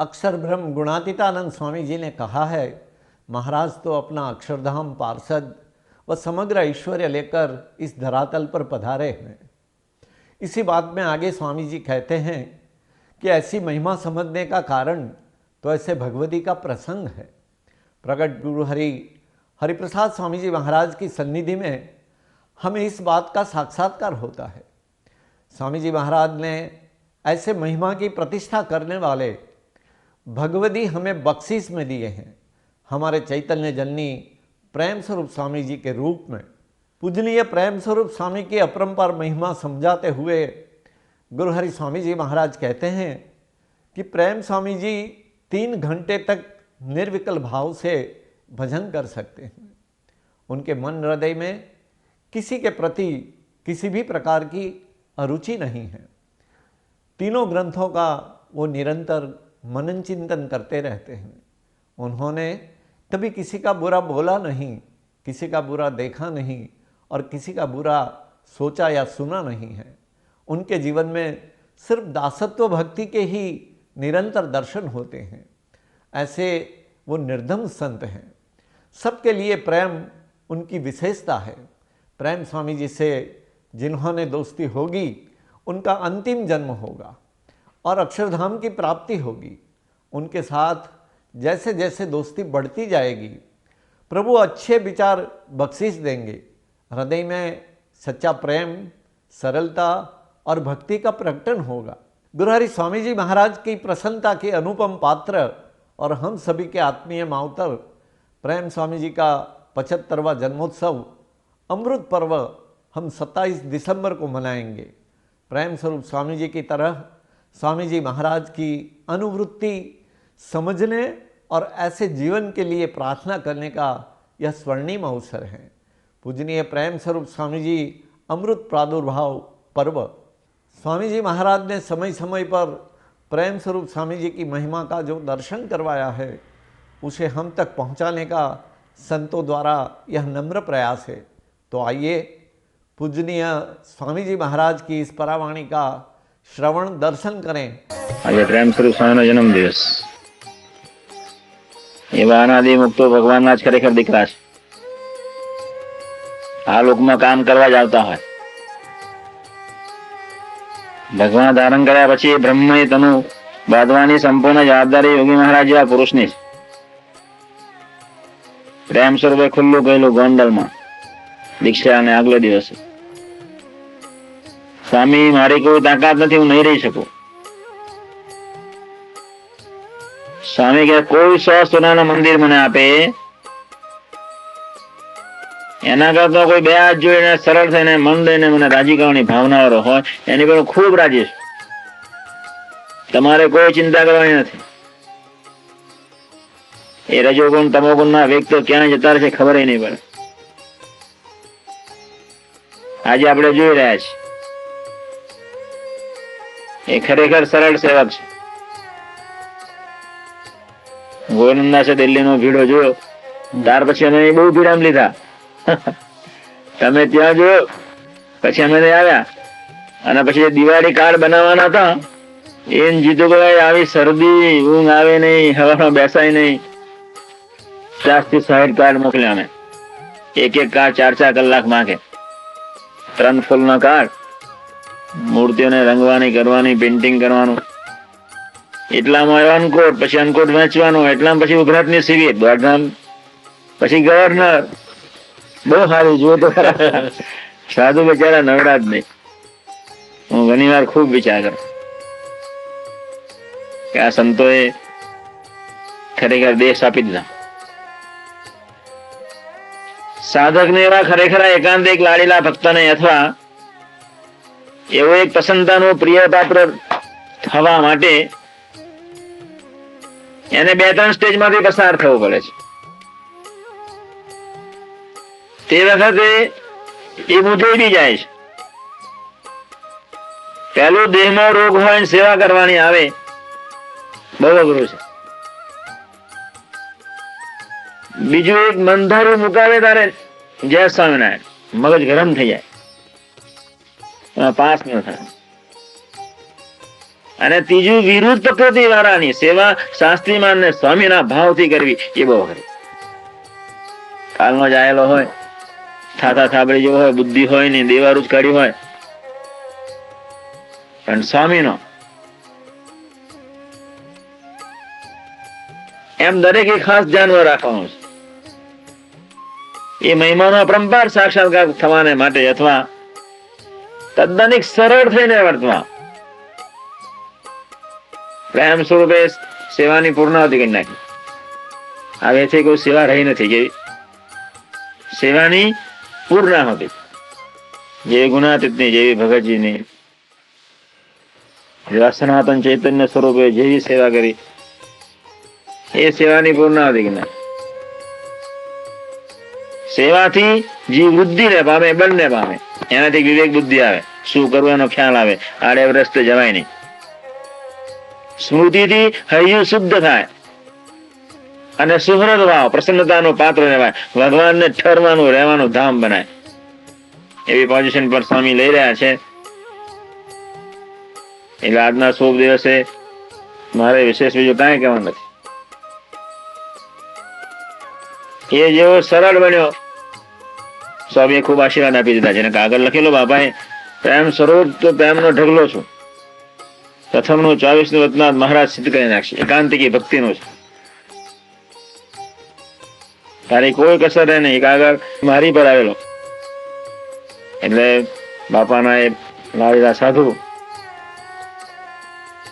अक्षर ब्रह्म गुणातीतानंद स्वामी जी ने कहा है, महाराज तो अपना अक्षरधाम पार्षद व समग्र ऐश्वर्य लेकर इस धरातल पर पधारे हैं। इसी बात में आगे स्वामी जी कहते हैं कि ऐसी महिमा समझने का कारण तो ऐसे भगवती का प्रसंग है। प्रगट गुरु हरिप्रसाद स्वामी जी महाराज की सन्निधि में हमें इस बात का साक्षात्कार होता है। स्वामी जी महाराज ने ऐसे महिमा की प्रतिष्ठा करने वाले भगवती हमें बख्शिश में दिए हैं। हमारे चैतन्य जननी प्रेम स्वरूप स्वामी जी के रूप में पूजनीय प्रेम स्वरूप स्वामी की अपरंपार महिमा समझाते हुए गुरु हरि स्वामी जी महाराज कहते हैं कि प्रेम स्वामी जी 3 घंटे तक निर्विकल भाव से भजन कर सकते हैं। उनके मन हृदय में किसी के प्रति किसी भी प्रकार की अरुचि नहीं है। तीनों ग्रंथों का वो निरंतर मनन चिंतन करते रहते हैं। उन्होंने कभी किसी का बुरा बोला नहीं, किसी का बुरा देखा नहीं और किसी का बुरा सोचा या सुना नहीं है। उनके जीवन में सिर्फ दासत्व भक्ति के ही निरंतर दर्शन होते हैं। ऐसे वो निर्धम संत हैं। सबके लिए प्रेम उनकी विशेषता है। प्रेम स्वामी जी से जिन्होंने दोस्ती होगी उनका अंतिम जन्म होगा और अक्षरधाम की प्राप्ति होगी। उनके साथ जैसे जैसे दोस्ती बढ़ती जाएगी, प्रभु अच्छे विचार बख्शिश देंगे। हृदय में सच्चा प्रेम, सरलता और भक्ति का प्रकटन होगा। गुरु हरि स्वामी जी महाराज की प्रसन्नता के अनुपम पात्र और हम सभी के आत्मीय मावतर प्रेम स्वामी जी का 75वां जन्मोत्सव अमृत पर्व हम 27 दिसंबर को मनाएंगे। प्रेम स्वरूप स्वामी जी की तरह स्वामी जी महाराज की अनुवृत्ति समझने और ऐसे जीवन के लिए प्रार्थना करने का यह स्वर्णिम अवसर है। पूजनीय प्रेम स्वरूप स्वामी जी अमृत प्रादुर्भाव पर्व, स्वामी जी महाराज ने समय समय पर प्रेम स्वरूप स्वामी जी की महिमा का जो दर्शन करवाया है उसे हम तक पहुंचाने का संतों द्वारा यह नम्र प्रयास है। तो आइए पूजनीय स्वामी जी महाराज की इस परावाणी का श्रवण दर्शन करें। આજે પ્રેમ સ્વરૂપ સ્વામીનો જન્મદિવસ, એવા અનાદિ મુક્તો ભગવાનના જ ખરેખર દીકરા છે। આ લોકમાં કામ કરવા જ આવતા હોય। ભગવાન ધારણ કર્યા પછી બ્રહ્મએ તનુ બાંધવાની સંપૂર્ણ જવાબદારી યોગી મહારાજ જેવા પુરુષની છે। પ્રેમ સ્વરૂપે ખુલ્લું ગયેલું ગોંડલમાં દીક્ષા અને આગલે દિવસે સ્વામી મારી કોઈ તાકાત નથી, હું નહીં રહી શકું। સ્વામી કે કોઈ 100 સોનાના મંદિર મને આપે એના કરતા કોઈ 2 હાથ જોઈને સરળ થઈને મન દઈને મને રાજી કરવાની ભાવનાવાળો હોય એની પર હું ખૂબ રાજી છું। તમારે કોઈ ચિંતા કરવાની નથી। એ રજોગુણ તમોગુણના વ્યક્તિઓ ક્યાં જતા રહેશે ખબર નહીં પડે। આજે આપણે જોઈ રહ્યા છીએ એ ખરેખર સરળ સેવક છે। ગોવિંદાસે દિલ્હીનો ભીડો જોયો, ત્યાર પછી અમે બહુ ભીડામ લીધા। તમે ત્યાં જોયો, પછી અમે આવ્યા અને પછી દિવાળી કાર્ડ બનાવવાના હતા એમ જીતું કે આવી શરદી ઊંઘ આવે નહીં, હવામાં બેસાય નહીં। 50 થી 60 કાર્ડ મોકલ્યા અમે। એક કાર્ડ 4-4 કલાક માંગે। 3 ફૂલના કાર્ડ, મૂર્તિઓને રંગવાની કરવાની, પેઇન્ટિંગ કરવાનું, એટલામાં અનકોટ, પછી અનકોટ વેચવાનો, એટલામાં પછી ઉઘરાટની સિવિલ, દોડધામ, પછી ગવર્નર। બહુ સારી જુઓ તો સાધુ બિચારા નવડા જ નહીં। હું ઘણી વાર ખૂબ વિચાર કરું કે આ સંતોએ ખરેખર દેશ આપી દીધા। સાધકને એવા ખરેખર એકાંતિક લાડીલા ભક્તને અથવા એવો એક પ્રસન્નતાનો પ્રિય પાત્ર થવા માટે એને 2-3 સ્ટેજમાંથી પસાર થવું પડે છે। તે વખતે એ મૂંઝાઈ જાય છે। પહેલું દેહમાં રોગ હોય ને સેવા કરવાની આવે, બહુ અઘરું છે। બીજું એક મંધારું મુકાવે તારે જય સ્વામિનારાયણ, મગજ ગરમ થઈ જાય, પાસ ન થાય। અને ત્રીજું વિરુદ્ધ પ્રકૃતિ વાળાની સેવા શાસ્ત્રીમાન ને સ્વામીના ભાવથી કરવી એ બહુ અઘરી. કાલનો જાયેલો હોય, થાતા થાબડી જેવો હોય, બુદ્ધિ હોય ને દેવારું જ કાઢ્યું હોય, પણ સ્વામીનો એમ દરેકે ખાસ ધ્યાનમાં રાખવાનું છે. એ મહિમાનો અપરંપાર સાક્ષાત્કાર થવાને માટે અથવા તદ્દન સરળ થઈને વર્તવા, પ્રેમ સ્વરૂપે સેવાની પૂર્ણાવતી કરી નાખી. હવેથી કોઈ સેવા રહી નથી કે સેવાની પૂર્ણાહુતિ. જેવી ગુણાતીતની, જેવી ભગતજીની, જેવા સનાતન ચૈતન્ય સ્વરૂપે જેવી સેવા કરી એ સેવાની પૂર્ણાવતિ કરી નાખી. સેવાથી જીવ વૃદ્ધિને પામે, બંને પામે. એનાથી વિવેક બુદ્ધિ આવે, શું કરવું એનો ખ્યાલ આવે, આડે રસ્તે જવાય નહીં. સ્મૃતિથી હૈયું શુદ્ધ થાય અને સુહૃદ ભાવ, પ્રસન્નતાનું પાત્ર રહેવાય, ભગવાનને ઠરવાનું રહેવાનું ધામ બનાય. એવી પોઝિશન પર સ્વામી લઈ રહ્યા છે. એટલે આજના શુભ દિવસે મારે વિશેષ બીજું કાંઈ કહેવાનું નથી. એ જેવો સરળ બન્યો, સ્વામીએ ખૂબ આશીર્વાદ આપી દીધા છે. કાગળ લખેલો બાપાએ, પ્રેમ સ્વરૂપ તો પ્રેમનો ઢગલો છું. પ્રથમનું 24નું વતનાથ મહારાજ સિદ્ધ કરી નાખશે. એકાંતિકી ભક્તિનું છે. તારી કોઈ કસર રહે નહીં. કાગળ મારી પર આવેલો એટલે બાપાના એ લાવેલા સાધુ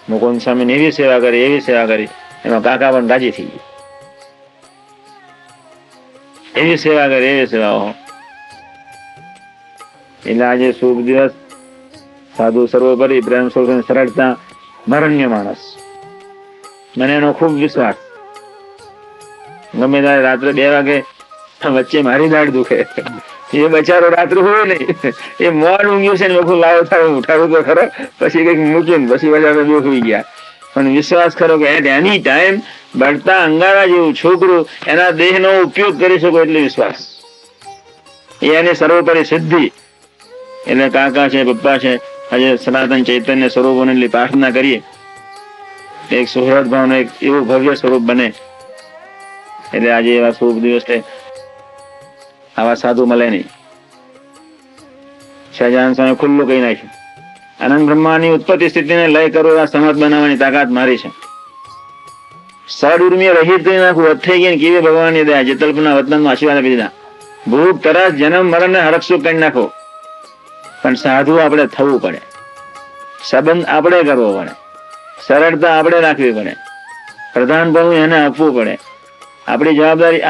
મુકુંદ સ્વામીની એવી સેવા કરી, એવી સેવા કરી, એમાં કાકા પણ રાજી થઈ ગઈ. એવી સેવા કરી, એવી સેવાઓ. એટલે આજે શુભ દિવસ, સાધુ સર્વોપરી, પ્રેમ સ્વરૂપ, સરળતા, મરણ્ય માણસ. મને એનો ખૂબ વિશ્વાસ. ગમે ત્યારે રાત્રે 2 વાગે વચ્ચે મારી દાઢ દુખે, એ બચારો રાત્રે હોય નહીં, એ મોડ ઊંઘ્યું છે ને મેં લાવો તારે ઉઠાડું તો ખરો, પછી કઈક મૂકીને પછી બચારો બે સુઈ ગયા. પણ વિશ્વાસ કરો કે એટ એની ટાઈમ બળતા અંગારા જેવું છોકરું એના દેહનો ઉપયોગ કરી શકો એટલે વિશ્વાસ. એ એની સર્વોપરી સિદ્ધિ. એટલે કાકા છે, પપ્પા છે, આજે સનાતન ચૈતન્ય સ્વરૂપોને એટલી પ્રાર્થના કરીએ એક સુહૃદ ભાવનું એક એવું ભવ્ય સ્વરૂપ બને. એટલે આજે એવા શુભ દિવસે આવા સાધુ મળે નહીં. સહજાનંદ સ્વામી ખુલ્લું કહી નાખ્યું, અનંત બ્રહ્માંડની ઉત્પત્તિ સ્થિતિને લય કરો આ સમત બનાવવાની તાકાત મારી છે. સડ ઉર્મિય રહિત કરી નાખું, વધ થઈ ગઈ કેવી ભગવાનની દયા, જેતલપુરના વતનમાં આશીર્વાદ આપી દીધા. ભૂખ, તરસ, જન્મ મરણ ને હરકસુખ કરી નાખો. પણ સાધુ આપણે થવું પડે, સંબંધ આપણે કરવો પડે, સરળતા આપણે રાખવી પડે, પ્રધાનપણું એને આપવું પડે. આપણી જવાબદારી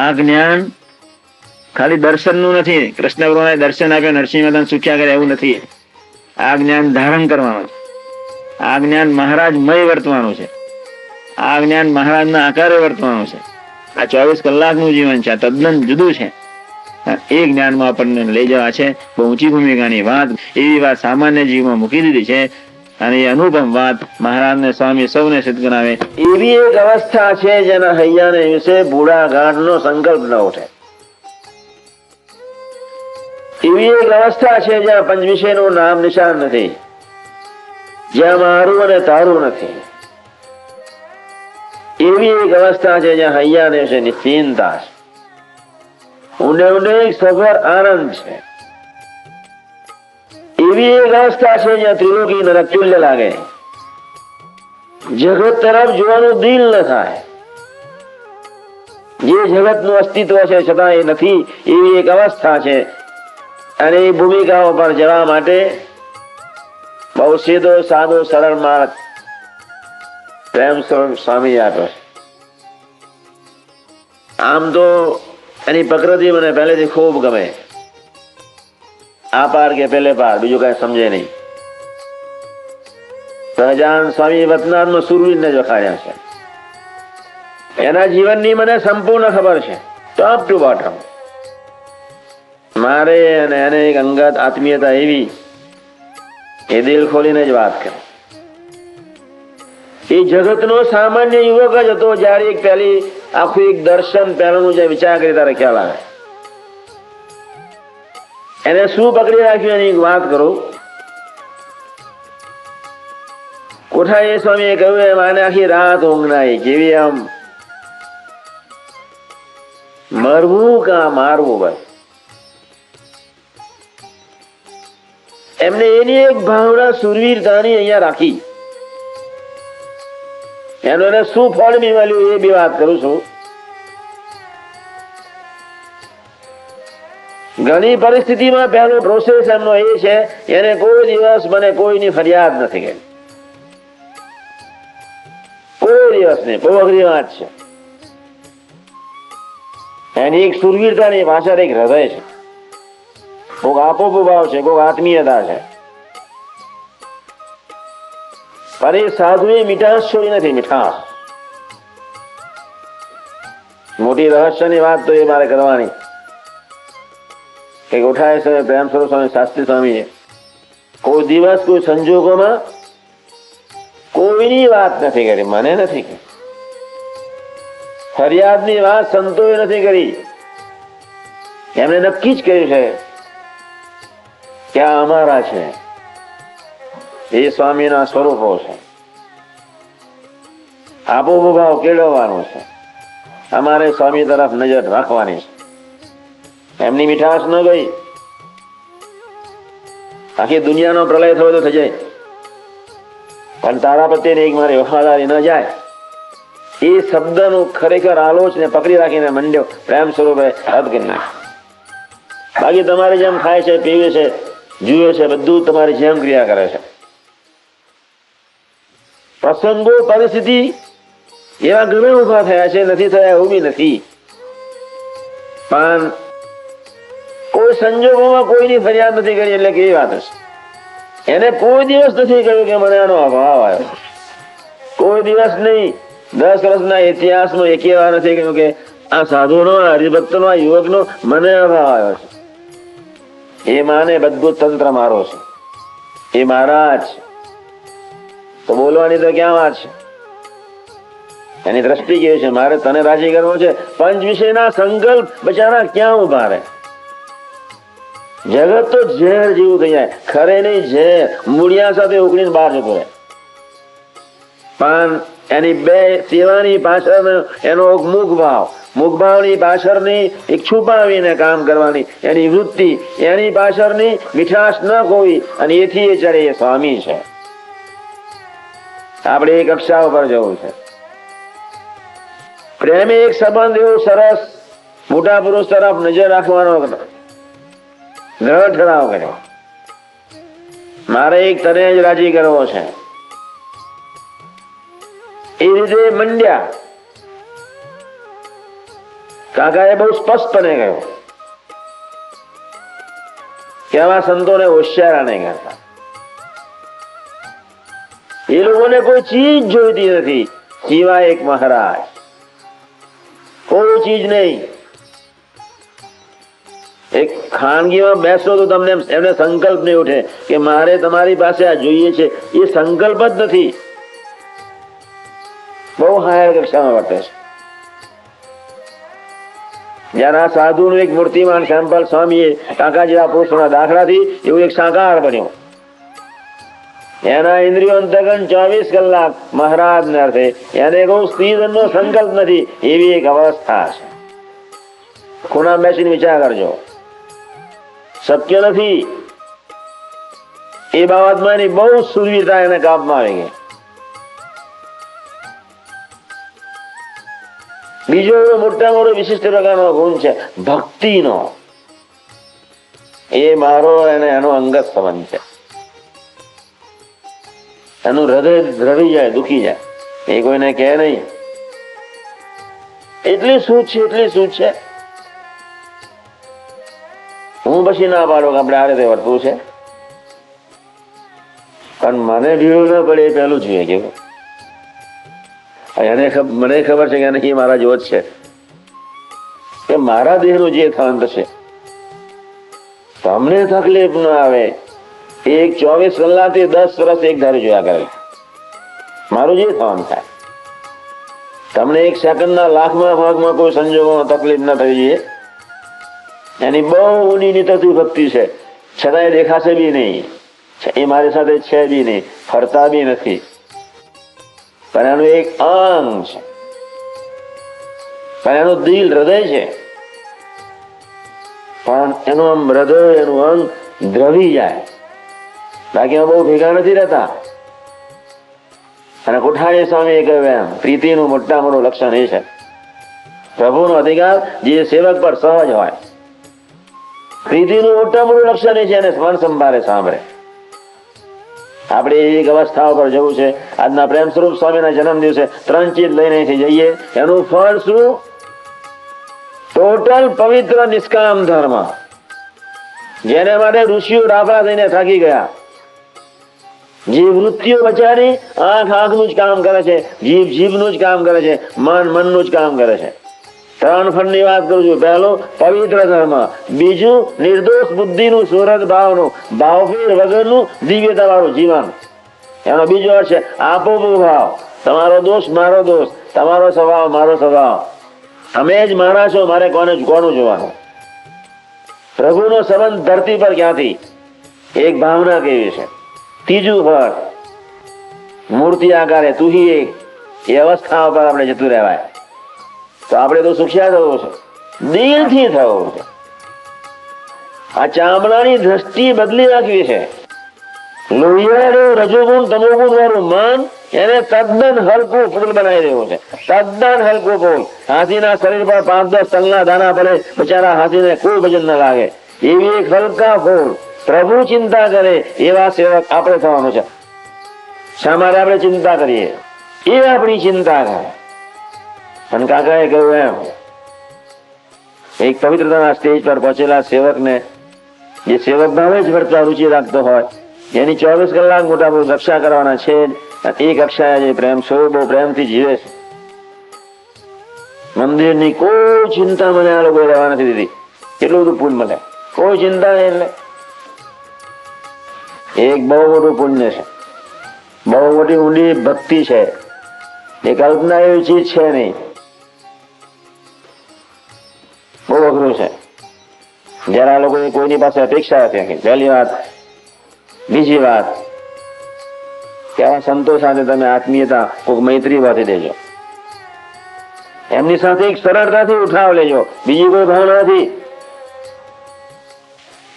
આ જ્ઞાન ખાલી દર્શનનું નથી. કૃષ્ણ ભગવાને દર્શન આપ્યા, નરસિંહ મહેતાને સુખ્યા કરે એવું નથી. આ જ્ઞાન ધારણ કરવાનું છે. આ જ્ઞાન મહારાજમય વર્તવાનું છે. આ જ્ઞાન મહારાજના આકારે વર્તવાનું છે. આ 24 કલાકનું જીવન છે, આ તદ્દન જુદું છે. એ જ્ઞાનમાં આપણને લઈ જવા છે. બહુ ઊંચી ભૂમિકાની વાત, એવી વાત સામાન્ય જીવમાં મૂકી દીધી છે. અને એ અનુપમ વાત મહારાજને સ્વામી સૌને સિદ્ધ કરાવે એવી એક અવસ્થા છે જેના હૈયાને વિશે બુઢા ગાંઠનો સંકલ્પ ન ઉઠે. એવી એક અવસ્થા છે જ્યાં પંચવિષયનું નામ નિશાન નથી, જ્યાં મારું અને તારું નથી. એવી એક અવસ્થા છે જ્યાં હૈયાને વિશે નિશ્ચિંતા છે, ઊંડે ઊંડે એક સભર આનંદ છે. એવી એક અવસ્થા છે જ્યાં ત્રિલોકી નરકતુલ્ય લાગે, જગત તરફ જોવાનું દિલ ન થાય. જે જગતનું અસ્તિત્વ છે છતાં એ નથી, એવી એક અવસ્થા છે. અને એ ભૂમિકાઓ પર જવા માટે બહુ સીધો સાદો સરળ માર્ગ પ્રેમ સ્વરૂપ સ્વામી આપ્યો છે. આમ તો એની પ્રકૃતિ મને પહેલેથી ખૂબ ગમે. આ પાર કે પેલે પાર, બીજું કઈ સમજે નહીં. સહજાનંદ સ્વામી વતનાથમાં સુરવીરને જ વખાણ્યા છે. એના જીવનની મને સંપૂર્ણ ખબર છે, ટોપ ટુ બોટમ. મારે અને એને એક અંગત આત્મીયતા એવી, એ દિલ ખોલીને જ વાત કરે. એ જગતનો સામાન્ય યુવક જ હતો. જયારે એક પહેલી આખું એક દર્શન પહેલાનું જે વિચાર કરી તારે ખ્યાલ આવે. એને શું પકડી રાખ્યું એની વાત કરું. કોઠારી સ્વામીએ કહ્યું એમ આને આખી રાત ઊંઘ ના આવી. કેવી આમ મરવું કા મારવું, બસ એમને એની એક ભાવના સુરવીરતાની અહીંયા રાખી. એનો એને શું ફળ બી મળ્યું એ બી વાત કરું છું. ઘણી પરિસ્થિતિમાં પહેલો પ્રોસેસ એમનો એ છે, એને કોઈ દિવસ મને કોઈની ફરિયાદ નથી કરી, કોઈ દિવસ નહીં. બહુ અઘરી વાત છે. એની એક સુરવીરતાની પાછળ એક હૃદય છે, કોઈક આપોપભાવ છે, કોઈક આત્મીયતા છે. પણ એ સાધુએ મીઠાશ છોડી નથી. મીઠાશ મોટી રહસ્યની વાત તો એ મારે કરવાની કે કોઠારી સ્વામી, પ્રેમ સ્વરૂપ સ્વામી, શાસ્ત્રી સ્વામી કોઈ દિવસ કોઈ સંજોગોમાં કોઈની વાત નથી કરી. મને નથી કરી ફરિયાદની વાત, સંતોએ નથી કરી. એમણે નક્કી જ કર્યું છે કે આ અમારા છે, એ સ્વામીના સ્વરૂપો છે. આપોભાવ કેળવવાનો છે, અમારે સ્વામી તરફ નજર રાખવાની છે. એમની મીઠાશ ન ગઈ. આખી દુનિયાનો પ્રલય થયો તો થઈ જાય, પણ તારા પ્રત્યેની એક મારી વફાદારી ન જાય. એ શબ્દનું ખરેખર આલોચને પકડી રાખીને મંડ્યો પ્રેમ સ્વરૂપે હદ કરી નાખ. બાકી તમારે જેમ ખાય છે, પીવે છે, જુએ છે, બધું તમારી જેમ ક્રિયા કરે છે. પ્રસંગો, પરિસ્થિતિ એવા ઘણા ઉભા થયા છે, નથી થયા એવું બી નથી. પણ કોઈ સંજોગોમાં કોઈની ફરિયાદ નથી કરી. એટલે કેવી વાત હશે? એને કોઈ દિવસ નથી કહ્યું કે મને આનો અભાવ આવ્યો. કોઈ દિવસ નહીં. 10 વર્ષના ઇતિહાસમાં એકે વાર નથી કહ્યું કે આ સાધુનો, હરિભક્તનો, આ યુવકનો મને અભાવ આવ્યો છે. એ માને બધું તંત્ર મારો છે, એ મારા જ. તો બોલવાની તો ક્યાં વાત છે? એની દ્રષ્ટિ કેવી છે? મારે તને રાજી કરવો છે. પંચ વિષયના સંકલ્પ બચારા ક્યાં ઉભા રહે? જગત તો ઝેર જેવું થઈ જાય. ખરે નહીં ઝેર, મૂળિયા સાથે ઉકળીને બહાર જતો રહે. પણ એની બે સેવાની પાછળ એનો મુખ ભાવ, મુખ ભાવની પાછળની એક છુપાવીને કામ કરવાની એની વૃત્તિ, એની પાછળની મીઠાશ ન ખોવી, અને એથી એ ચડે એ સ્વામી છે. આપણે એક કક્ષા ઉપર જવું છે. પ્રેમે એક સંબંધ એવો સરસ મોટા પુરુષ તરફ નજર રાખવાનો ગ્રહ ઠરાવ કર્યો. મારે એક તને જ રાજી કરવો છે. એ રીતે મંડ્યા. કાકાએ બહુ સ્પષ્ટપણે કહ્યું કે આવા સંતોને હોશિયારા નહીં કરતા. એ લોકોને કોઈ ચીજ જોઈતી નથી સિવાય એક મહારાજ. કોઈ ચીજ નહીં. એક ખાનગીમાં બેસો તો તમને એમને સંકલ્પ નહીં ઉઠે કે મારે તમારી પાસે આ જોઈએ છે. એ સંકલ્પ જ નથી. બહુ હાયર કક્ષામાં વર્તે છે. જયારે આ સાધુનું એક મૂર્તિમાન સેમ્પલ સ્વામીએ કાકા જેવા પુરુષોના દાખલાથી એવું એક સાકાર બન્યો. એના ઇન્દ્રિયો અંતર્ગત 24 કલાક મહારાજને અર્થે. એને કોઈ સ્ત્રીધનનો સંકલ્પ નથી. એવી એક અવસ્થા છે. ખૂણા બેસીને વિચાર કરજો. શક્ય નથી. એ બાબતમાં એની બહુ સુરવીરતા એને કાપમાં આવી ગઈ. બીજો મોટા મોટો વિશિષ્ટ પ્રકારનો ગુણ છે ભક્તિનો. એ મારો અને એનો અંગત સંબંધ છે. એનું હૃદય રડી જાય, દુખી જાય. એ કોઈને કહે નહીં. એટલી શું છે, એટલી શું છે. હું પછી ના પાડો કે આપણે આ રીતે વર્તવું છે. પણ મને ભીડું ન પડે એ પહેલું જોઈએ કેવું. મને ખબર છે કે નહીં મારા જેવો જ છે કે મારા દેહનું જે થવાનું થશે તમને તકલીફ ન આવે. એક 24 કલાકથી 10 વર્ષ એક ધારું જોયા કરે. મારું જે થવાનું થાય. તમને એક સેકન્ડના લાખમાં ભાગમાં કોઈ સંજોગોમાં તકલીફ ન થવી જોઈએ. એની બહુ ઊંડી નીતરતી ભક્તિ છે. છતાંય દેખાશે બી નહીં. એ મારી સાથે છે બી નહીં, ફરતા બી નથી. પણ એનું એક અંગ છે, પણ એનું દિલ હૃદય છે, પણ એનું આમ હૃદય એનું અંગ દ્રવી જાય, બાકી બહુ ભેગા નથી રહેતા. અને કોઠારી સ્વામી કહ્યું એમ પ્રીતિનું મોટા મોટું લક્ષણ એ છે પ્રભુનો અધિકાર જે સેવક પર સહજ હોય. પ્રીતિનું મોટા મોટું લક્ષણ એ છે એને સ્મરણ સંભાળે સાંભળે. આપણે એક અવસ્થાઓ પર જવું છે. આજના પ્રેમ સ્વરૂપ સ્વામીના જન્મ દિવસે 3 ચીજ લઈને જઈએ, એનું ફળ શું? ટોટલ પવિત્ર નિષ્કામ ધર્મ, જેને માટે ઋષિઓ રાફડા થઈને થાકી ગયા. જે વૃત્તિઓ બચારી આંખ આંખનું જ કામ કરે છે, જીભ જીભનું જ કામ કરે છે, મન મનનું જ કામ કરે છે. 3 ફળની વાત કરું છું. પહેલું પવિત્ર ધર્મ, બીજું નિર્દોષ બુદ્ધિનું સુરત ભાવનું ભાવફેર વગરનું દિવ્યતા વાળું જીવન. એનો બીજો અર્થ છે આપોપો ભાવ, તમારો દોષ મારો દોષ, તમારો સ્વભાવ મારો સ્વભાવ, તમે જ મારા છો, મારે કોનું જોવાનું. પ્રભુનો સંબંધ ધરતી પર ક્યાંથી? એક ભાવના કેવી છે. ત્રીજું ફળ મૂર્તિ આકારે તું હી એક, એ અવસ્થા પર આપણે જતું રહેવાય. તો આપણે તો સુખિયા થવું છે, દિલથી થવું છે. આ ચામડાની દ્રષ્ટિ બદલી નાખવી છે. લોહિયાળું રજોગુણ તમોગુણ વાળું મન એને તદ્દન હલકું ફૂલ બનાવી દેવું છે, તદ્દન હલકું ફૂલ. હાથીના શરીર પર 5-10 તલના દાણા પડે, બિચારા હાથીને કોઈ વજન ન લાગે, એવી એક હલકા ફૂલ. પ્રભુ ચિંતા કરે એવા સેવક આપણે થવાનું છે. શા માટે આપણે ચિંતા કરીએ? એ આપણી ચિંતા કરે. અને કાકાએ કહ્યું એમ, એક પવિત્રતાના સ્ટેજ પર પહોંચેલા સેવકને, જે સેવક ભાવે જ વર્તવા રુચિ રાખતો હોય, એની 24 કલાક મોટા મોટી રક્ષા કરવાના છે. એ કક્ષાએ જે પ્રેમ સ્વરૂપ બહુ પ્રેમથી જીવે છે. મંદિરની કોઈ ચિંતા મને આ લોકો રહેવા નથી દીધી. કેટલું બધું પુણ્ય મળે, કોઈ ચિંતા નહીં. એટલે એક બહુ મોટું પુણ્ય છે, બહુ મોટી ઊંડી ભક્તિ છે. એ કલ્પના એવી ચીજ છે નહીં, બહુ અઘરું છે. જરા લોકોની કોઈની પાસે અપેક્ષા હતી. પહેલી વાત. બીજી વાત કે આવા સંતો સાથે તમે આત્મીયતા, કોઈક મૈત્રી બાંધી દેજો, એમની સાથે એક સરળતાથી ઉઠાવ લેજો, બીજી કોઈ ભાવના નથી.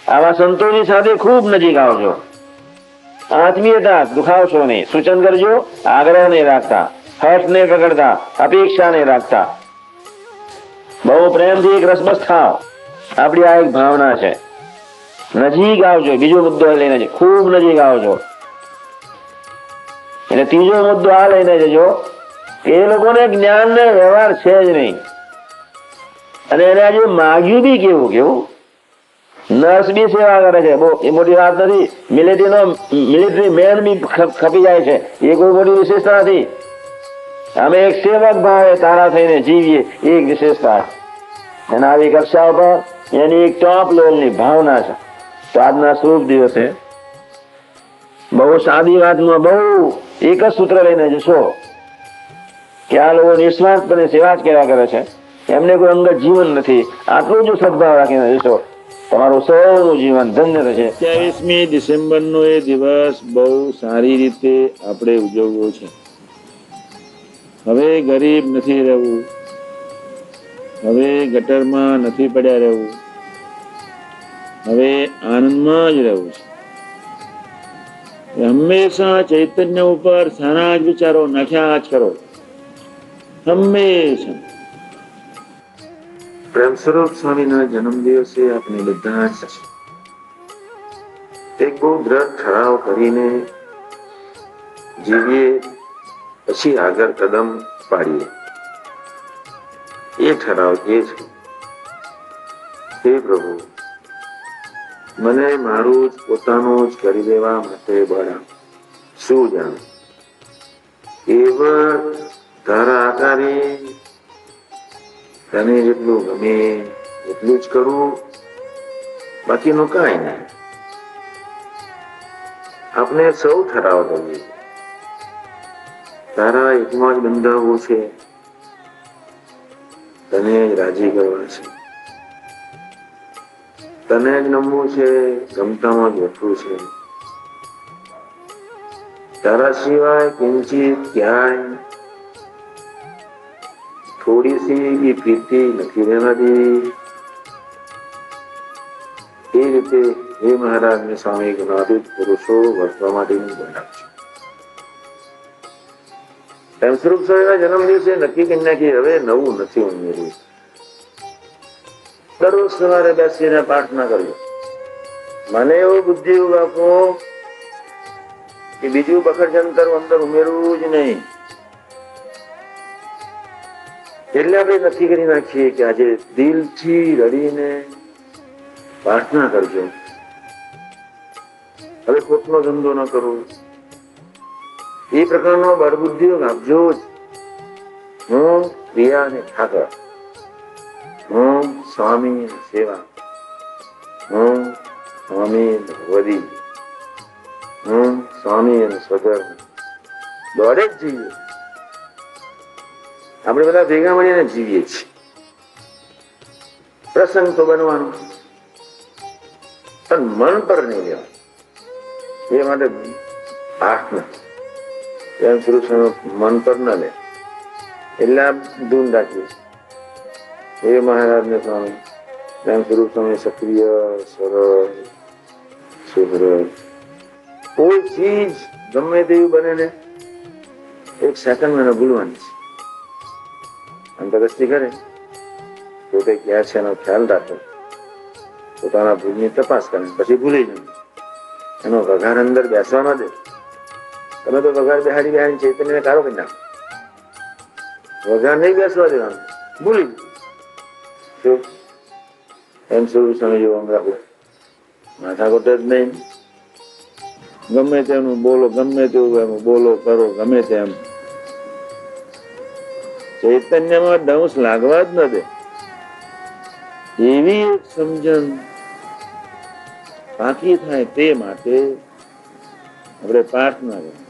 આવા સંતોની સાથે ખૂબ નજીક આવજો, આત્મીયતા દુખાવશો નહીં. સૂચન કરજો, આગ્રહ નહીં રાખતા, હર્ષ નહીં પકડતા, અપેક્ષા નહીં રાખતા, બહુ પ્રેમથી એક રસબસ થાવ. આપણી આ એક ભાવના છે. નજીક આવજો. બીજો મુદ્દો લઈને ખૂબ નજીક આવજો. એટલે ત્રીજો મુદ્દો આ લઈને જજો કે એ લોકોને જ્ઞાન ને વ્યવહાર છે જ નહીં. અને એને આજે માગ્યું બી કેવું નર્સ બી સેવા કરે છે, બહુ એ મોટી વાત નથી. મિલિટરી મેન બી ખપી જાય છે, એ કોઈ મોટી વિશેષતા નથી. અમે એક સેવક ભાવે તારા થઈને જીવીએ, એક વિશેષતા. એના આવી કક્ષા પર એની એક ટોપ લેવલની ભાવના છે. તો આજના શુભ દિવસે બહુ સાદી વાતમાં બહુ એક જ સૂત્ર લઈને જશો કે આ લોકો નિસ્વાર્થપણે સેવા જ કર્યા કરે છે, એમને કોઈ અંગત જીવન નથી. આટલું જ સદભાવ રાખીને જશો, તમારું સૌનું જીવન ધન્ય થશે. 27મી ડિસેમ્બરનો એ દિવસ બહુ સારી રીતે આપણે ઉજવવો છે. હવે ગરીબ નથી રહેવું, હવે ગટરમાં નથી પડ્યા રહેવું, હવે આનંદમાં જ રહેવું છે. હંમેશા ચૈતન્ય ઉપર સારા જ વિચારો નાખ્યા જ કરો, હંમેશા. પ્રેમ સ્વરૂપ સ્વામીના જન્મ દિવસે આપણે બધા જ એક બહુ દ્રઢ ઠરાવ કરીને જીવીએ, પછી આગળ કદમ પાડીએ. એ ઠરાવ એ છે, હે પ્રભુ, મને મારું જ પોતાનું જ કરી દેવા માટે બળ આપ. શું જાણ એવ તારા આકારે તને જેટલું ગમે એટલું જ કરું, બાકીનું કાંઈ નહીં. આપણે સૌ ઠરાવ કરીએ, તારા એકમાં જ બંધાવવું છે, તને જ રાજી કરવા છે, તને જ નમવું છે, ગમતામાં જ વઠવું છે. તારા સિવાય કિંચિત ક્યાંય थोड़ी सी ये प्रीति નથી રહેનારી એ રીતે હે મહારાજને સ્વામી ગુણાતીત પુરુષો વર્તવા માટેની બનાવ છે. એમ સ્વરૂપ સ્વામીના જન્મ દિવસે નક્કી કરી નાખી હવે નવું નથી ઉમેર્યું. દરરોજ સવારે બેસીને પ્રાર્થના કરજો. મને એવો બુદ્ધિ યોગ આપો કે બીજું બખર જંતર અંદર ઉમેરવું જ નહીં. એટલે આપણે નક્કી કરી નાખીએ કે આજે દિલથી રડીને પ્રાર્થના કરજો. હવે ખોટનો ધંધો ન કરો. એ પ્રકારનો બળબુદ્ધિ યોગ આપજો જ. હું ક્રિયા અને ઠાકર, હું સ્વામી સેવા, હું સ્વામી ભગવદી, હું સ્વામી અને સ્વધર્મ દોડે જ જઈએ. આપણે બધા ભેગા મળીને જીવીએ છીએ. પ્રસંગ તો બનવાનો પણ મન પર નહીં લેવા. એ માટે પાઠ નથી. એમ પુરુષ મન પર ન લે એટલે આ ધૂન રાખીએ. એ મહારાજને સ્વામી એમ પુરુષ સ્વામી સક્રિય, સરળ, સુધરજ. કોઈ ચીજ ગમે તેવી બને ને એક સેકન્ડ મને ભૂલવાની છે. અંતરદૃષ્ટિ કરે પોતે ક્યાં છે એનો ખ્યાલ રાખો. પોતાના ભૂલની તપાસ કરે પછી ભૂલી જાય. એનો વઘાર અંદર બેસવા ન દે. તમે તો વઘાર બેહાડી ચૈતન્ય કારો કરી નાખો. વઘાર નહીં બેસવા દેવાનું, ભૂલી શું એમ સ્વરૂપ સમય જેવું રાખવું. માથાકોટ જ નહીં. ગમે તેનું બોલો, ગમે તેવું એમ બોલો કરો, ગમે તેમ ચૈતન્યમાં દંશ લાગવા જ ન દે. એવી એક સમજણ બાકી થાય તે માટે આપણે પ્રાર્થના કરીએ.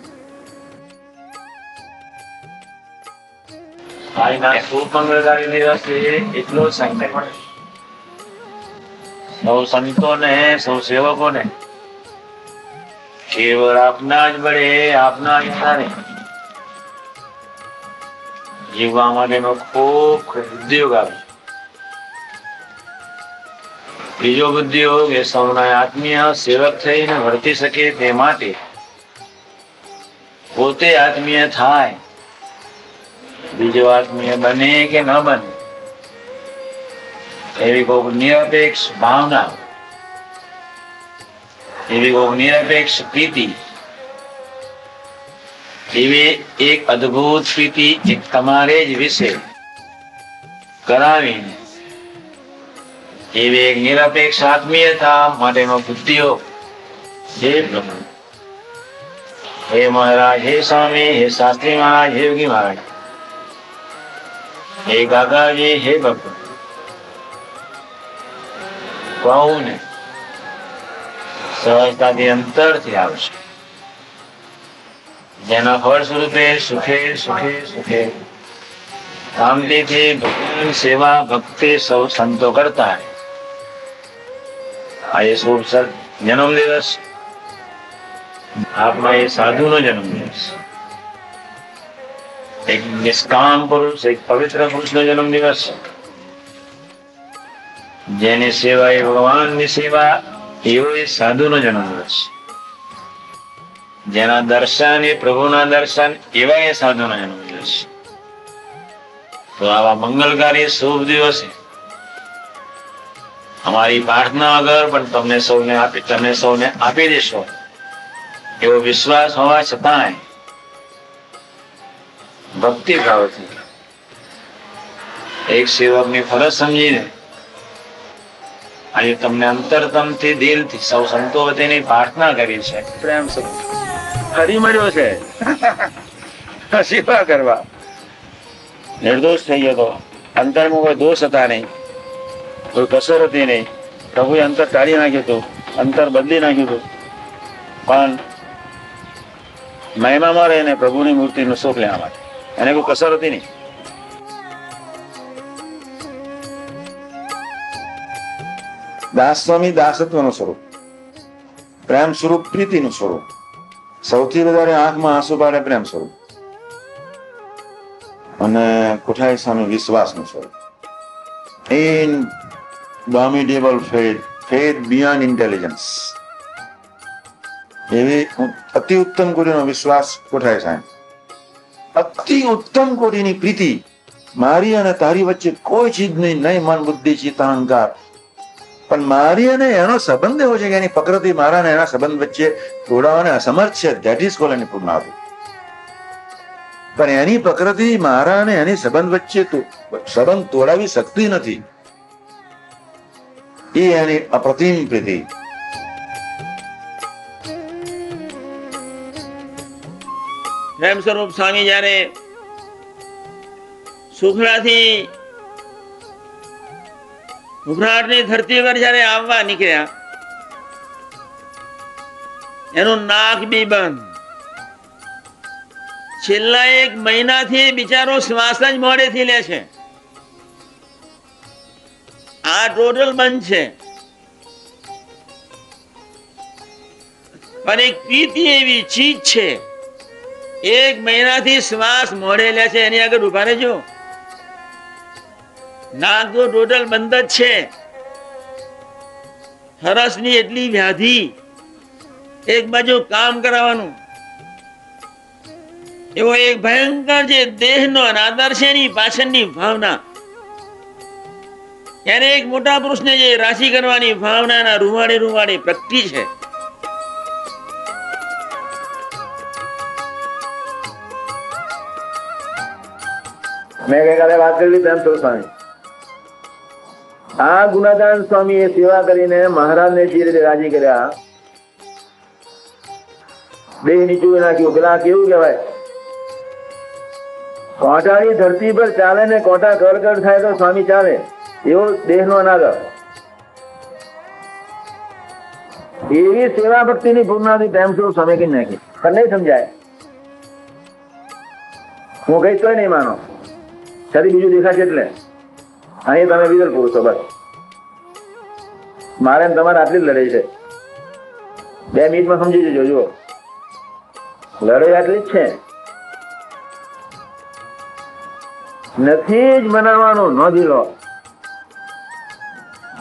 આજના શુભ મંગળકારી દિવસે એટલો જ સંકલ્પ સૌ સંતોને, સૌ સેવકોને કેવળ આપના જ બળે, આપના જ આધારે જીવવા માટેનો ખૂબ બુદ્ધિયોગ આપ્યો. બીજો બુદ્ધિયોગ એ સૌના આત્મીય સેવક થઈને વર્તી શકે તે માટે પોતે આત્મીય થાય, બીજો આત્મીય બને કે ન બને એવી કોઈક નિરપેક્ષ ભાવના, એવી કોઈક નિરપેક્ષ પ્રીતિ, એવી એક અદ્ભુત પ્રીતિ એક તમારે જ વિશે કરાવીને એવી એક નિરપેક્ષ આત્મીયતા માટેનો બુદ્ધિયોગ હે પ્રભુ, હે મહારાજ, હે સ્વામી, હે શાસ્ત્રી મહારાજ, હે યોગી મહારાજ, હે કાકાજી, હે ભગવાન કહું ને સહજતાથી અંતરથી આવશે. જેના ફળ સ્વરૂપે સુખે સુખે સુખે શાંતિથી ભગવાન સેવા ભક્તિ સૌ સંતો કરતા હૈ. આજે શુભ જન્મ દિવસ આપના એ સાધુ નો જન્મ દિવસ, એક નિષ્કામ પુરુષ, એક પવિત્ર પુરુષ નો જન્મ દિવસ. જેની સેવા એ ભગવાનની સેવા, એવો એ સાધુ નો જન્મ દિવસ. જેના દર્શન એ પ્રભુના દર્શન, એવા એ સાધુ નો જન્મ દિવસ. તો આવા મંગલકારી શુભ દિવસે અમારી પ્રાર્થના વગર પણ તમે સૌને આપી દેશો એવો વિશ્વાસ હોવા છતાંય ભક્તિ ભાવથી એક સેવકની ફરજ સમજીને આજે તમને અંતરતમથી, દિલથી સૌ સંતો વતીની પ્રાર્થના કરી છે. પ્રેમ હરી મળ્યો છે સેવા કરવા. નિર્દોષ થઈ ગયો હતો. અંતરમાં કોઈ દોષ હતા નહીં, કોઈ કસર હતી નહીં. પ્રભુએ અંતર ટાળી નાખ્યું હતું, અંતર બદલી નાખ્યું હતું. પણ મહિમામાં રહીને પ્રભુની મૂર્તિનું સુખ લેવા માટે એને કોઈ કસર હતી નહીં. દાસ સ્વામી દાસત્વનું સ્વરૂપ, પ્રેમ સ્વરૂપ પ્રીતિનું સ્વરૂપ, સૌથી વધારે આંખમાં આંસુ પાડે પ્રેમ સ્વરૂપ. અને કોઠારી સ્વામી વિશ્વાસનું સ્વરૂપ. ઇનડોમિટેબલ ફેથ, ફેથ બિયોન્ડ ઇન્ટેલિજન્સ. એવી અતિ ઉત્તમ કોટીનો વિશ્વાસ કોઠારી સ્વામી. અતિ ઉત્તમ કોટીની પ્રીતિ. મારી અને તારી વચ્ચે કોઈ ચીજ નહીં, નહીં મન બુદ્ધિ ચિત્ત અહંકાર, પણ મારી અને એનો સંબંધ એવો છે કે એની પ્રકૃતિ મારા અને એના સંબંધ વચ્ચે તોડાવવાને અસમર્થ છે. ધેટ ઇઝ કોલ્ડ એની પૂર્ણાહુતિ. પણ એની પ્રકૃતિ મારા અને એની સંબંધ વચ્ચે સંબંધ તોડાવી શકતી નથી. એ એની અપ્રતિમ પ્રીતિ. પ્રેમ સ્વરૂપ સ્વામી જયારે સુખડાથી ઉભરાટની ધરતી પર જયારે આવવા નીકળ્યા, એનું નાક બી બંધ. છેલ્લા 1 મહિનાથી બિચારો શ્વાસ જ મોડેથી લે છે. આ ટોટલ બંધ છે. પણ એક પ્રીતિ એવી ચીજ છે, 1 મહિનાથી શ્વાસ મોડે લે છે. એની આગળ ઉભા રહેજો. નાક તો ટોટલ બંધ જ છે. હરસની એટલી વ્યાધિ, એક બાજુ કામ કરાવવાનું, એવો એક ભયંકર જે દેહનો અનાદર છે એની પાછળની ભાવના. એને એક મોટા પુરુષને જે રાશિ કરવાની ભાવનાના રૂવાડે રૂવાડે પ્રગટી છે. મેં ગઈકાલે વાત કરી પ્રેમ સ્વરૂપ સ્વામી. આ ગુણાદાન સ્વામી એ સેવા કરીને મહારાજને જે રીતે રાજી કર્યા, દેહ નીચું નાખ્યું. પેલા કેવું કહેવાય, કોટાની ધરતી પર ચાલે ને કોટા કડકડ થાય તો સ્વામી ચાલે, એવો દેહનો અનાદર. એવી સેવા ભક્તિની પૂર્ણાથી પ્રેમ સ્વરૂપ સ્વામી કઈ નાખી. પણ નહીં સમજાય. હું કહીશ તોય નહીં માનો. છતાં બીજું દેખાશે એટલે અહીં તમે વિરલ પુરુષો. બસ મારે તમારે આટલી જ લડાઈ છે. 2 મિનિટમાં સમજી જજો. જુઓ, લડાઈ આટલી જ છે. નથી જ બનાવવાનું. નોંધી લો.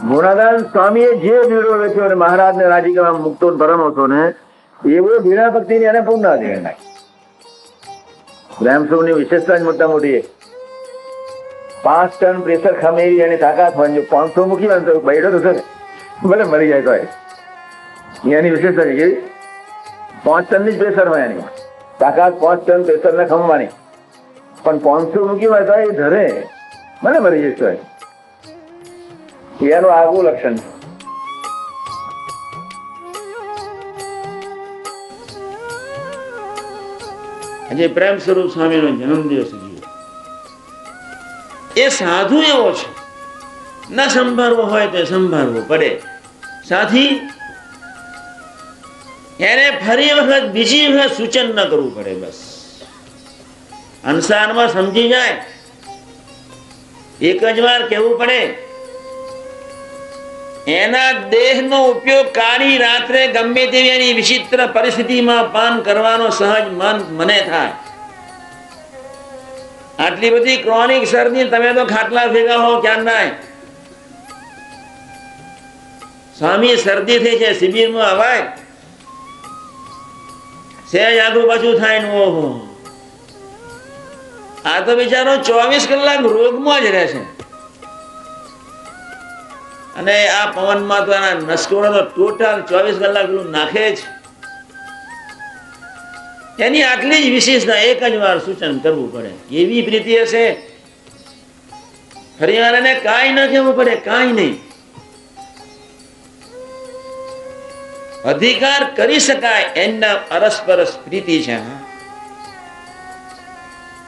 ગુણાદાન સ્વામીએ જે ભીડો વેચ્યો અને મહારાજને રાજી કરવા મુક્તો પરમહંસો ને, એવો ભીડા ભક્તિની એને પૂર્ણાધિકાર નાખી. પ્રેમ સ્વરૂપની વિશેષતા જ મોટા મોટી. 5 ટન પ્રેશર ખમેરી એની તાકાત હોય. 500 મૂકી હોય તો બૈડો તો થશે, ભલે મરી જાય તો. એની વિશેષતા છે કેવી? 5 ટનની જ પ્રેશર હોય એની તાકાત. 5 ટન પ્રેશર ને ખમવાની. પણ 500 મૂકી હોય તો એ ધરે, ભલે મરી જાય તો. એનું આગવું લક્ષણ છે. આજે પ્રેમ સ્વરૂપ સ્વામીનો જન્મદિવસ ગયો. એ સાધુ એવો છે, ન સંભાળવો હોય તો સંભાળવો પડે. સાથી એને ફરી વખત બીજી વખત સૂચન ન કરવું પડે. બસ અંસારમાં સમજી જાય. એક જ વાર કહેવું પડે. એના દેહનો ઉપયોગ કાળી રાત્રે ગમે તેવી એની વિચિત્ર પરિસ્થિતિમાં પાન કરવાનો સહજ મને થાય. આટલી બધી ક્રોનિક શરદી, તમે તો ખાટલા ભેગા હો ક્યાં નાય. સ્વામી શરદી થઈ છે, શિબિરમાં અવાય, સહેજ આગુ પાછું થાય ને ઓહો. આ તો બિચારો 24 કલાક રોગમાં જ રહે છે. અને આ પવનમાં તો એના નસકોરો તો ટોટલ 24 કલાક નાખે જ. એની આટલી જ વિશેષતા, એક જ વાર સૂચન કરવું પડે. એવી પ્રીતિ હશે, ફરી વાર એને કાંઈ ન કહેવું પડે, કાંઈ નહીં. અધિકાર કરી શકાય એના અરસપરસ પ્રીતિ છે.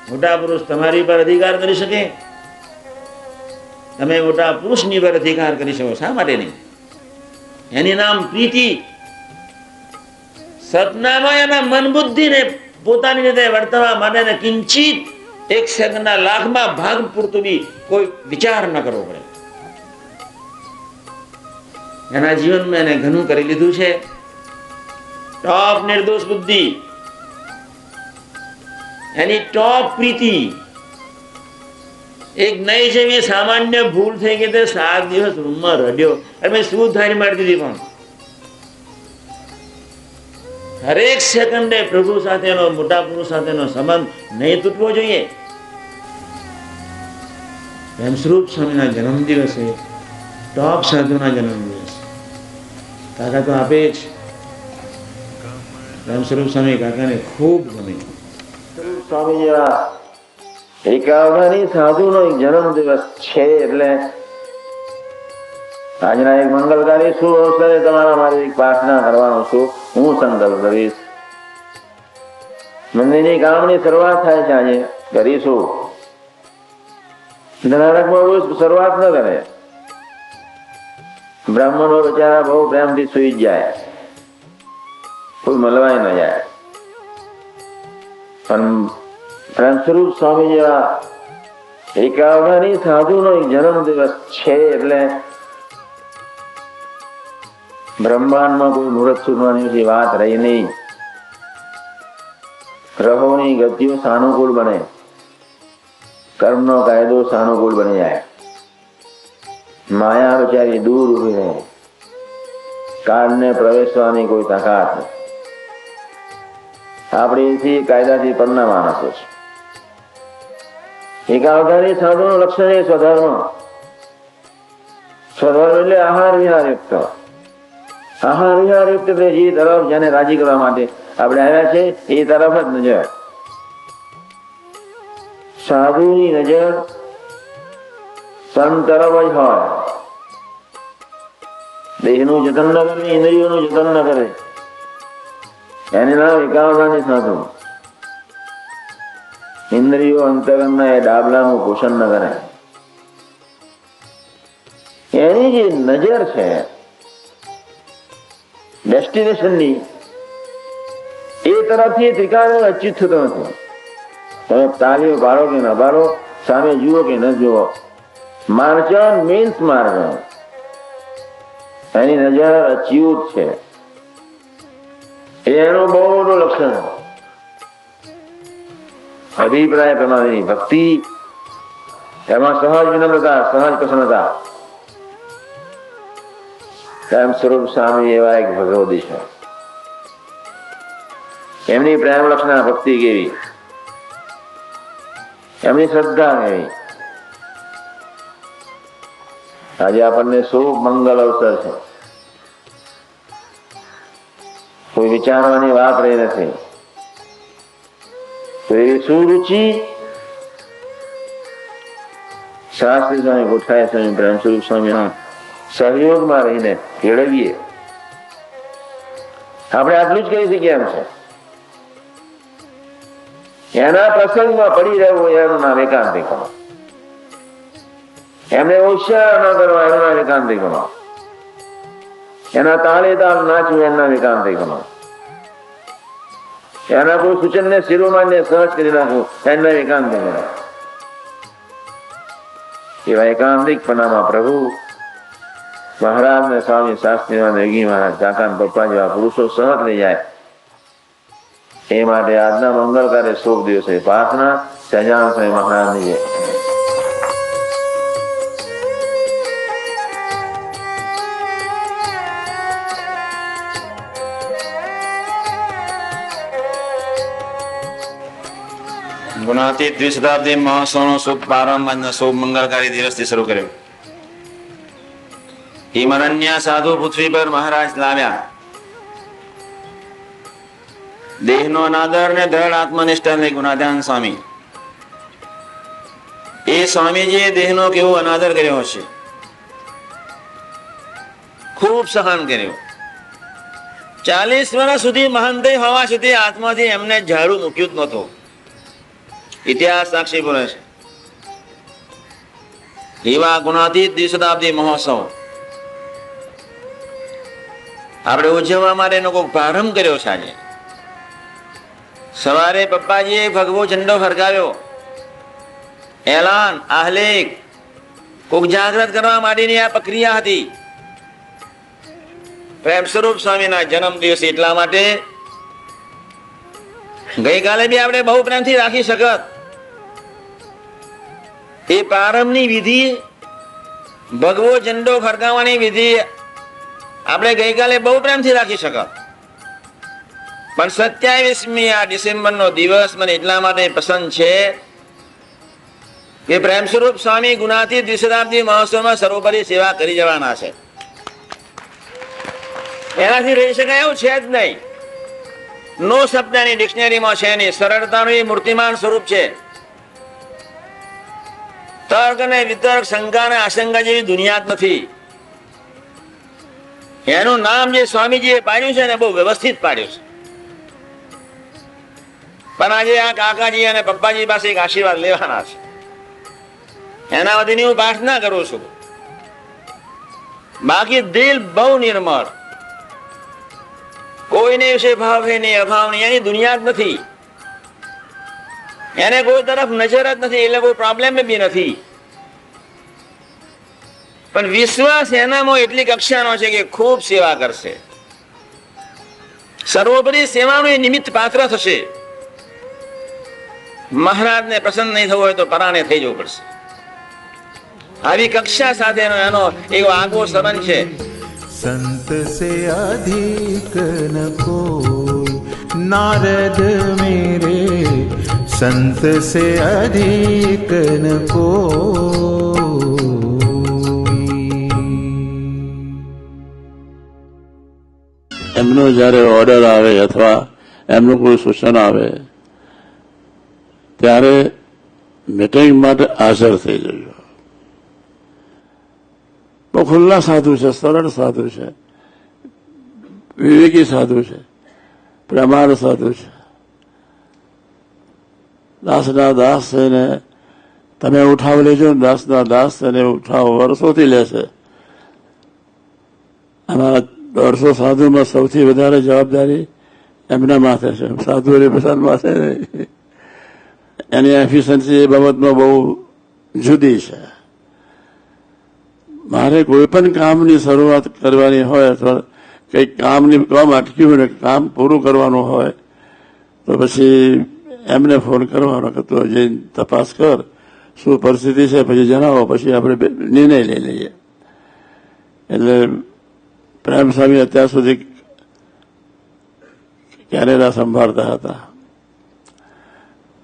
મોટા પુરુષ તમારી પર અધિકાર કરી શકે, તમે મોટા પુરુષની પર અધિકાર કરી શકો. શા માટે નહીં? એની નામ પ્રીતિ. સપનામાં એના મન બુદ્ધિને પોતાની રીતે વર્તવા માટે કિંચિત 1 સેકન્ડના લાખમાં ભાગ પૂરતું બી કોઈ વિચાર ન કરવો પડે. એના જીવનમાં એને ઘણું કરી લીધું છે. ટોપ નિર્દોષ બુદ્ધિ, એની ટોપ પ્રીતિ, એક નહીં છે એ સામાન્ય ભૂલ થઈ ગઈ તે 7 દિવસ રૂમમાં રડ્યો. અને મેં શું થાળી મારી દીધી. પણ હરેક સેકન્ડે પ્રભુ સાથેનો, મોટા પુરુષ સાથેનો સંબંધ નહીં તૂટવો જોઈએ. પ્રેમ સ્વરૂપ સ્વામીના જન્મ દિવસે, ટોપ સાધુના જન્મ દિવસે કાકા તો આપે જ. પ્રેમ સ્વરૂપ સ્વામી કાકાને ખૂબ ગમે. સ્વામી જેવા એકાવધાની સાધુનો એક જન્મ દિવસ છે એટલે આજના એક મંગલકારી શુભ અવસરે તમારા મારી એક પ્રાર્થના કરવાનો છું. હું સંકલ્પ કરીશ. મંદિરની કામની શરૂઆત થાય છે. આજે કરીશું. નાટકમાં કોઈ શરૂઆત ન કરે. બ્રાહ્મણો બિચારા બહુ પ્રેમથી સુઈ જ જાય, કોઈ મળવાય ન જાય. પણ પ્રેમ સ્વરૂપ સ્વામી જેવા એકાવધાની સાધુનો એક જન્મ દિવસ છે એટલે બ્રહ્માંડમાં કોઈ મુહૂર્ત સુધવાની વાત રહી નહીં. ગ્રહોની ગતિઓ સાનુકૂળ બને, કર્મનો કાયદો સાનુકૂળ બની જાય, માયા બિચારી દૂર ઉભી રહે, કાળને પ્રવેશવાની કોઈ તાકાત નથી. આપણે એથી કાયદાથી પરના માણસો છે. એકાવધાની સાધુનું લક્ષણ એ સ્વધર્મ. સ્વધર્મ એટલે આહાર વિહાર યુક્ત. આહાર વિહાર યુક્ત એટલે જે તરફ જેને રાજી કરવા માટે આપણે આવ્યા છે એ તરફ જ નજર. સાધુની નજર સંત તરફ જ હોય. દેહનું જતન ન કરે, ઇન્દ્રિયોનું જતન ન કરે, એને નામ એકાવધાની સાધુ. ઇન્દ્રિયો અંતરના એ ડાબલાનું પોષણ ન કરે. એની જે નજર છે ડેસ્ટિનેશનની, એ તરફથી ત્રિકાળ અચ્યુત થતો નથી. તમે તાલીઓ પાડો કે ન પાડો, સામે જુઓ કે ન જુઓ, માર્જન મીન્સ માર્જન. એની નજર અચ્યુત છે. એનું બહુ મોટું લક્ષણ. અભિપ્રાય પ્રમાણેની ભક્તિ, એમાં સહજ વિનમ્રતા, સહજ પ્રસન્નતા. પ્રેમ સ્વરૂપ સ્વામી એવા એક ભગવદી છે. એમની પ્રેમ લક્ષણા ભક્તિ કેવી, એમની શ્રદ્ધા કેવી. આજે આપણને શુભ મંગલ અવસર છે. કોઈ વિચારવાની વાત રહી નથી. તો એવી સુરુચિ શાસ્ત્રી સ્વામી, ગોઠાય સ્વામી, પ્રેમ સ્વરૂપ સ્વામીના સહયોગમાં રહીને કેળવીએ. આપણે આટલું જ કહી શકીએ એમ છે. એના પ્રસંગમાં પડી રહેવું એનું નામ એકાંતિકમાં. એમને હોશિયાર ન કરવા એનું નામ એકાંતિકમાં. એના તાલે તાલ નાચવું એનું નામ એકાંતિકમાં. એના કોઈ સૂચનને શિરોમાન્ય સહજ કરી નાખવું એનું નામ એકાંતિકમાં. એવા એકાંતિકપણામાં પ્રભુ મહારાજ ને સ્વામી શાસ્ત્રી યોગી મહારાજ, કાકા પપ્પા જેવા પુરુષો સહજ થઈ જાય. એ માટે આજના મંગળકારે શુભ દિવસે પ્રાર્થના સહજાનંદ સ્વામી મહારાજની છે. ગુણાતીત દ્વિશતાબ્દી મહોત્સવનો શુભ પ્રારંભ આજના શુભ મંગળકારી દિવસથી શરૂ કર્યો. હિમરણ્ય સાધુ પૃથ્વી પર મહારાજ લાવ્યા. દેહનો અનાદર ને દ્રઢ આત્મનિષ્ઠા ને ગુણાધાન સ્વામી. એ સ્વામીજીએ દેહનો કેવો અનાદર કર્યો હશે, ખૂબ સહન કર્યો. 40 વર્ષ સુધી મહાનતય હોવા સુધી આત્માથી એમને ઝાડુ મૂક્યું જ નહોતું. ઇતિહાસ સાક્ષી બોલે છે. એવા ગુણાતીત દ્વિશતાબ્દી મહોત્સવ આપણે ઉજવવા માટેનો કોઈ પ્રારંભ કર્યો છે. આજે સવારે પપ્પાજીએ ભગવો ઝંડો ફરકાવ્યો. એલાન, આહલેખ, કોક જાગૃત કરવા માટેની આ પ્રક્રિયા હતી. પ્રેમ સ્વરૂપ સ્વામીના જન્મ દિવસ એટલા માટે ગઈકાલે બી આપણે બહુ પ્રેમથી રાખી શકત, એ પ્રારંભની વિધિ, ભગવો ઝંડો ફરકાવવાની વિધિ આપણે ગઈકાલે બહુ પ્રેમથી રાખી શકો, પણ 27મી આ ડિસેમ્બરનો દિવસ મને એટલા માટે પસંદ છે કે પ્રેમ સ્વરૂપ સ્વામી ગુણાતીત દ્વિશતાબ્દી મહોત્સવમાં સર્વોપરી સેવા કરી જવાના છે. એનાથી રહી શકાય એવું છે જ નહીં. નો શબ્દની ડિક્શનરીમાં છે નહીં. સરળતાનું એ મૂર્તિમાન સ્વરૂપ છે. તર્ક અને વિતર્ક, શંકા અને આશંકા જેવી દુનિયા જ નથી. એનું નામ જે સ્વામીજીએ પાડ્યું છે ને બહુ વ્યવસ્થિત પાડ્યું છે. પણ આજે આ કાકાજી અને પપ્પાજી પાસે એક આશીર્વાદ લેવાના છે. એના વધીની હું પ્રાર્થના કરું છું. બાકી દિલ બહુ નિર્મળ, કોઈને વિશે ભાવ નહીં, અભાવ નહીં, એની દુનિયા જ નથી. એને કોઈ તરફ નજર જ નથી, એટલે કોઈ પ્રોબ્લેમ બી નથી. પણ વિશ્વાસ એનામાં એટલી કક્ષાનો છે કે ખૂબ સેવા કરશે. સર્વોપરી સેવાનું એ નિમિત્ત પાત્ર થશે. મહારાજને પ્રસન્ન નહીં થવું હોય તો પરાણે થઈ જવું પડશે. આવી કક્ષા સાથેનો એનો એવો આગવો સંબંધ છે. संत से अधिक न कोई नारद मेरे, संत से अधिक न कोई. એમનો જ્યારે ઓર્ડર આવે અથવા એમનું કોઈ સૂચન આવે ત્યારે મીટિંગ માટે હાજર થઈ જજો. બહુ ખુલ્લા સાધુ છે, સરળ સાધુ છે, વિવેકી સાધુ છે, પ્રેમાળ સાધુ છે. દાસના દાસ થઈને તમે ઉઠાવ લેજો, દાસના દાસ થઈને ઉઠાવ વર્ષોથી લેશે. અમારા 150 સાધુમાં સૌથી વધારે જવાબદારી એમના માથે છે, સાધુઓની પસંદ માથે નહીં. એની એફિશિયન્સી એ બાબતમાં બહુ જુદી છે. મારે કોઈ પણ કામની શરૂઆત કરવાની હોય અથવા કંઈક કામ અટક્યું હોય ને કામ પૂરું કરવાનું હોય તો પછી એમને ફોન કરવાનો કે તું જઈને તપાસ કર શું પરિસ્થિતિ છે, પછી જણાવો, પછી આપણે નિર્ણય લઈ લઈએ. એટલે પ્રેમ સ્વામી અત્યાર સુધી કેનેડા સંભાળતા હતા.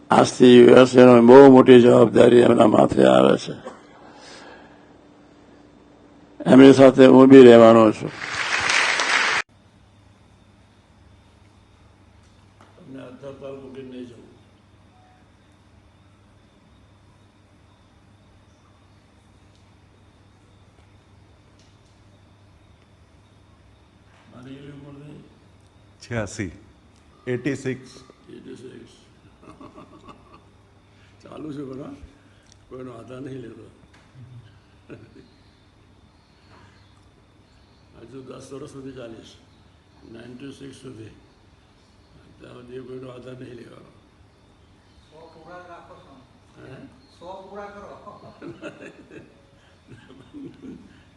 આજથી યુએસએનો બહુ મોટી જવાબદારી એમના માથે આવે છે. એમની સાથે હું બી રહેવાનો છું. તમને અત્યાર મૂકીને નહીં જવું. મારી એવી ઉંમર નહીં. 86 86 ચાલુ છે બધા, કોઈનો આધાર નહીં લેતો. હજુ 10 વર્ષ સુધી ચાલીશ, 96 સુધી. ત્યાં સુધી કોઈનો આધાર નહીં લેવાનો.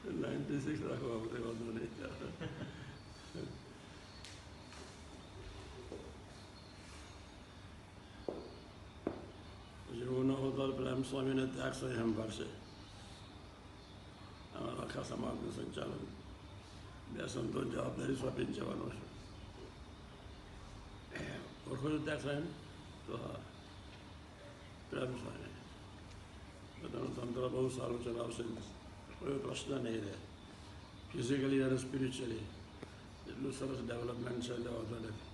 96 રાખવા આપણે વાંધો નહીં. પછી હું ન હોતો પ્રેમ સ્વામીને ત્યાગ સંયમ ભરશે. અમારા આખા સમાજનું સંચાલન બે સંતો જવાબદારી સોંપીને જવાનો છે. ઓળખો છો ત્યાં સાહેબ? તો હા, પ્રેમ સ્વામી બધાનું તંત્ર બહુ સારું ચલાવશે, કોઈ પ્રશ્ન નહીં રહે. ફિઝિકલી અને સ્પિરિચ્યુઅલી એટલું સરસ ડેવલપમેન્ટ છે એટલે વાંધો નથી.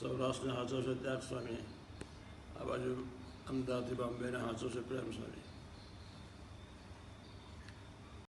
સૌરાષ્ટ્રને હાચો છે ત્યાગ સ્વામી, આ બાજુ અમદાવાદથી બોમ્બેને હાચો છે પ્રેમ સ્વામી.